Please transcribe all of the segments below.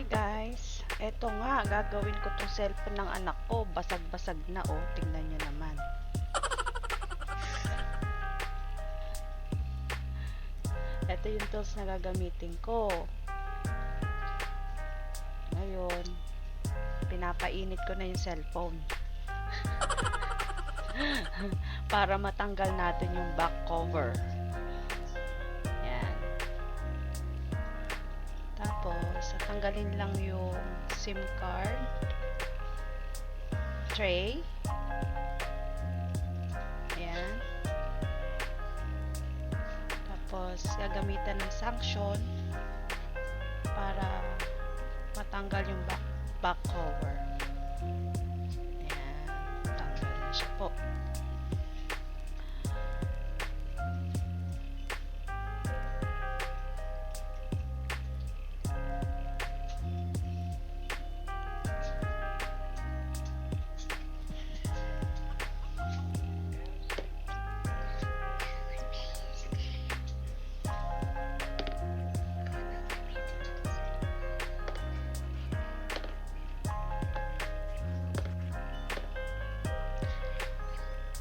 Hi guys, eto nga gagawin ko tong cellphone ng anak ko, basag-basag na oh, tingnan nyo naman. Eto yung tools na gagamitin ko. Ngayon, pinapainit ko na yung cellphone. Para matanggal natin yung back cover. Yan. Tapos, tatanggalin lang yung SIM card tray. Ayan. Tapos, gagamitan ng suction para matanggal yung back cover. Ayan. Tanggal na siya po.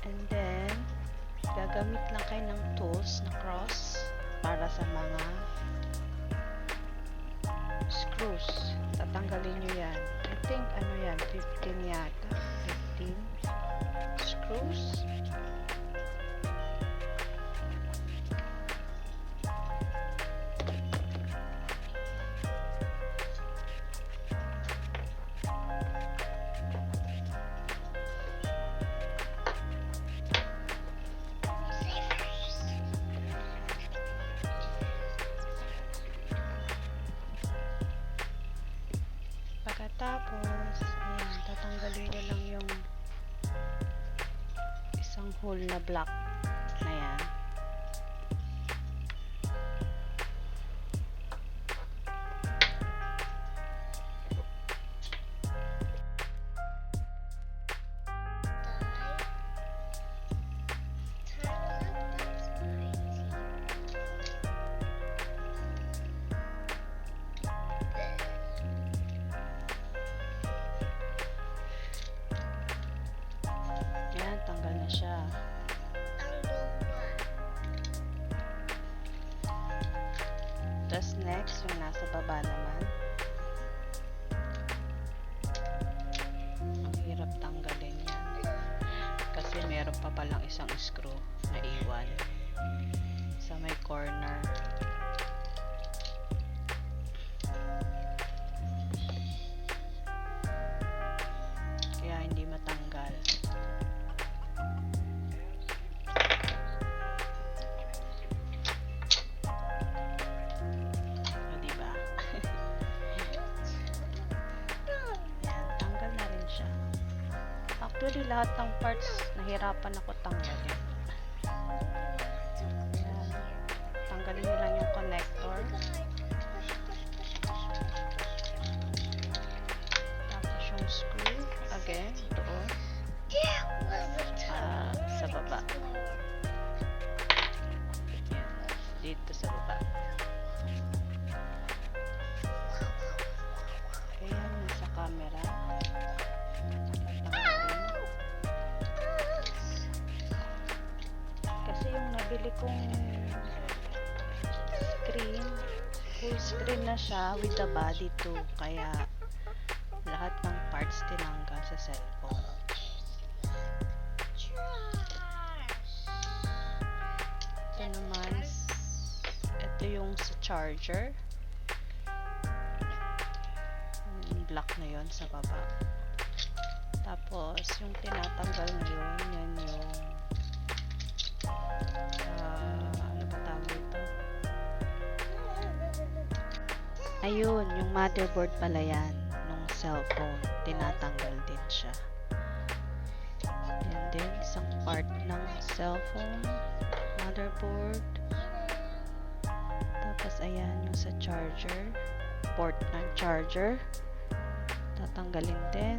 And then, gagamit lang kayo ng tools na cross para sa mga screws. Tatanggalin nyo yan. I think, ano yan, 15 yata. 15 screws. Pagkatapos, ayan, tatanggalin nyo lang yung isang hole na block na yan. Ayan, tanggal na siya. Tapos next, yung nasa baba naman. Ang hirap tanggalin yan. Kasi meron pa palang isang screw na iwan sa may corner. Kaya hindi matanggal. O, diba? Ayan, tanggal na rin siya. Actually, lahat ng parts nahirapan ako tanggalin. Ayan. Tanggalin nyo lang yung connector. Tapos yung screw. Again, doon. Sa baba. Ayan. Dito sa baba. Ayan, sa camera. Kasi yung nabili kong screen, full screen na siya with the body too. Kaya lahat ng parts tinanggal sa cellphone. Ito naman, ito yung sa charger. Yung black na yon sa baba. Tapos, yung tinatanggal ngayon, yan yung ano ba tawag ito? Ayun, yung motherboard pala yan nung cellphone. Tinatanggal din siya. And then, isang part ng cellphone, motherboard. Tapos, ayan yung sa charger. Port ng charger. Tatanggalin din.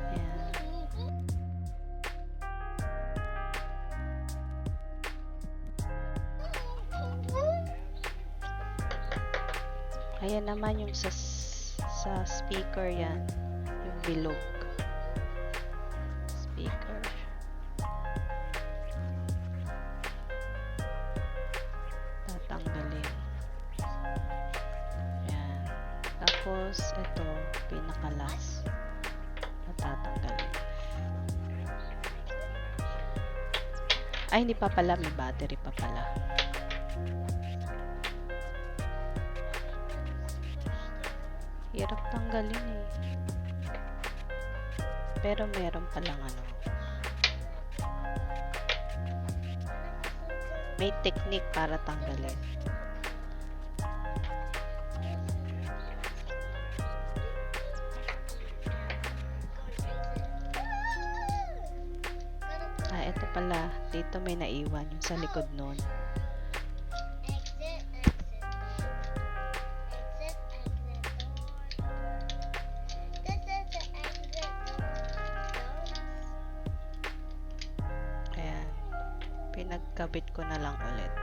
Ayan. Ayan naman yung sa speaker yan. Yung bilog. Speaker. Tatanggalin. Ayan. Tapos, ito, pinakalas. Tatanggalin. Ay, hindi pa pala. May battery pa pala. Hirap tanggalin eh. Pero meron palang ano. May technique para tanggalin. Ito pala. Dito may naiwan yung sa likod nun. Ayan. Pinagkabit ko na lang ulit.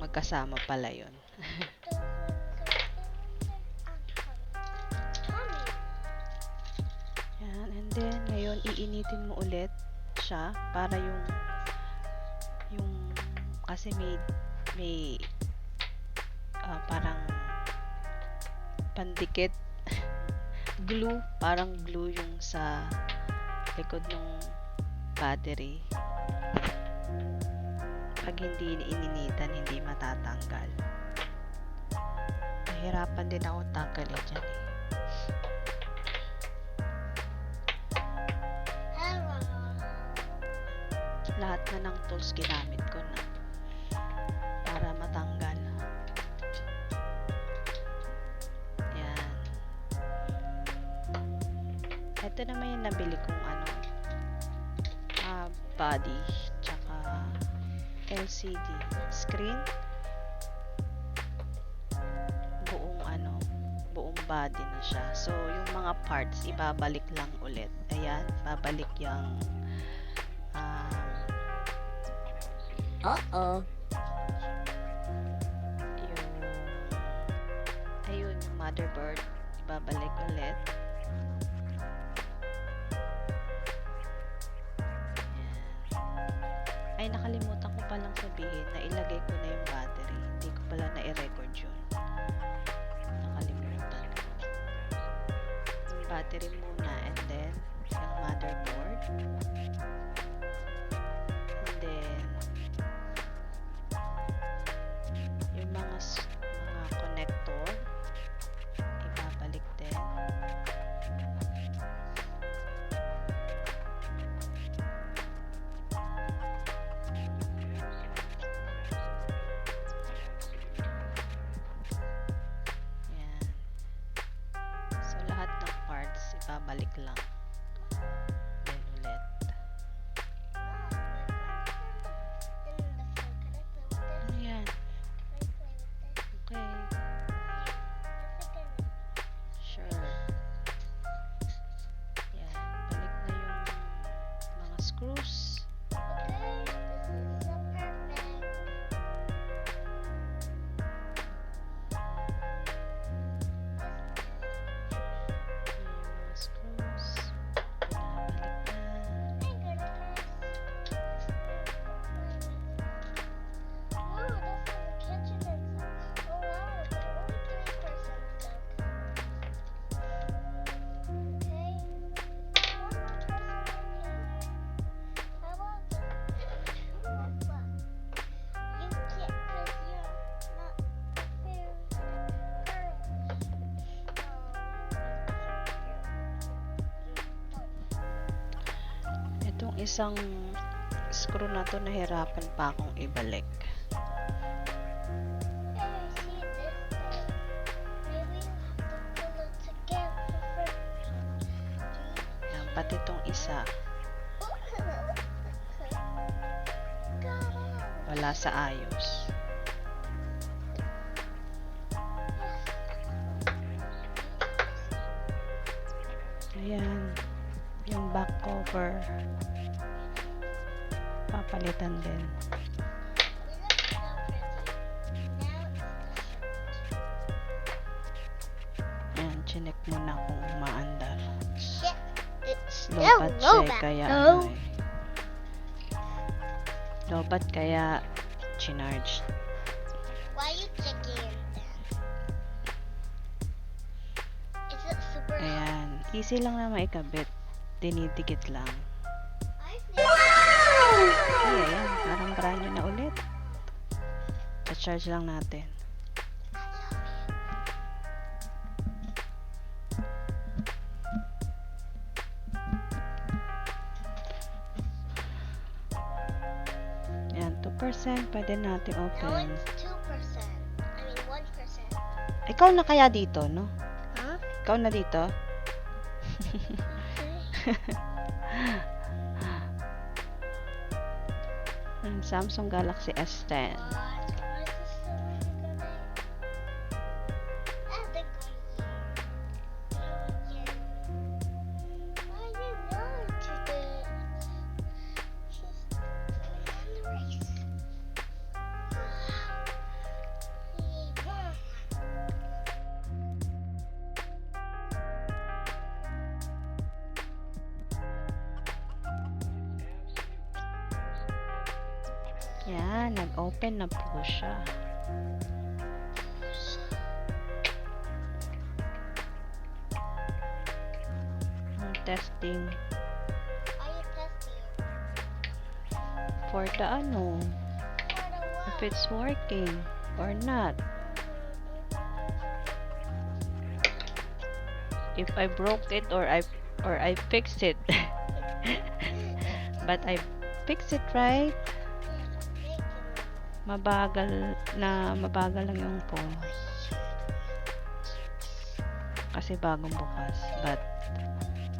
Magkasama pala yun. Ayan. And then, ngayon, iinitin mo ulit siya para yung kasi may parang pandikit glue, parang glue yung sa likod ng battery. Pag hindi ininitan, hindi matatanggal. Nahirapan din ako tanggalin dyan eh. Lahat na ng tools ginamit ko na para matanggal. Yan. Ito naman yung nabili kong body tsaka LCD screen. Buong body na siya. So, yung mga parts ibabalik lang ulit. Ayan, babalik yung yung motherboard ibabalik ulit. Ayan. Ay, nakalimutan ko palang sabihin na ilagay ko na yung battery. Hindi ko pala na-record yun. Nakalimutan ko. Yung battery muna and then yung motherboard. And then yung mga connector ibabalik din. Yan. So lahat ng parts ibabalik lang. Then ulit. Ano yan? Okay. Sure. Yan. Balik na yung mga screws. Itong isang screw na to nahirapan pa akong ibalik. Yan, pati itong isa wala sa ayos. Ayan, yung back cover papalitan din. chinek mo na kung maandar. Shit. It's Lobat still siya low kaya though. ano eh. Lobat kaya chinarge. Why are you checking that? Is it super hot? Ayan. Easy lang na maikabit. Dinidikit lang. Ay, ayan. Parang brand new na ulit. Pa-charge lang natin. Ayan, 2%. Pwede natin Now open. it's 2%. I mean 1%. Ikaw na kaya dito, no? Huh? Ikaw na dito? Samsung Galaxy S10. What? Why is this so good? Ah, the green. Yeah. Why did not do this? Just race. Yan, nag-open na po siya. Testing Are you testing? for the ano, For the if what? it's working or not. If I broke it or I fixed it. But I fixed it, right? Mabagal lang yung phone. Kasi bagong bukas. But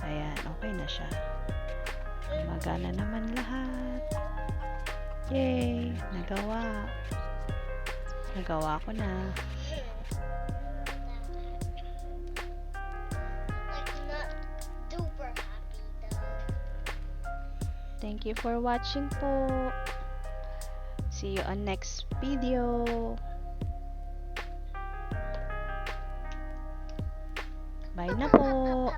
ayan, okay na siya. Magana naman lahat. Yay! Nagawa ko na. Like not super happy though. Thank you for watching po. See you on next video. Bye na po.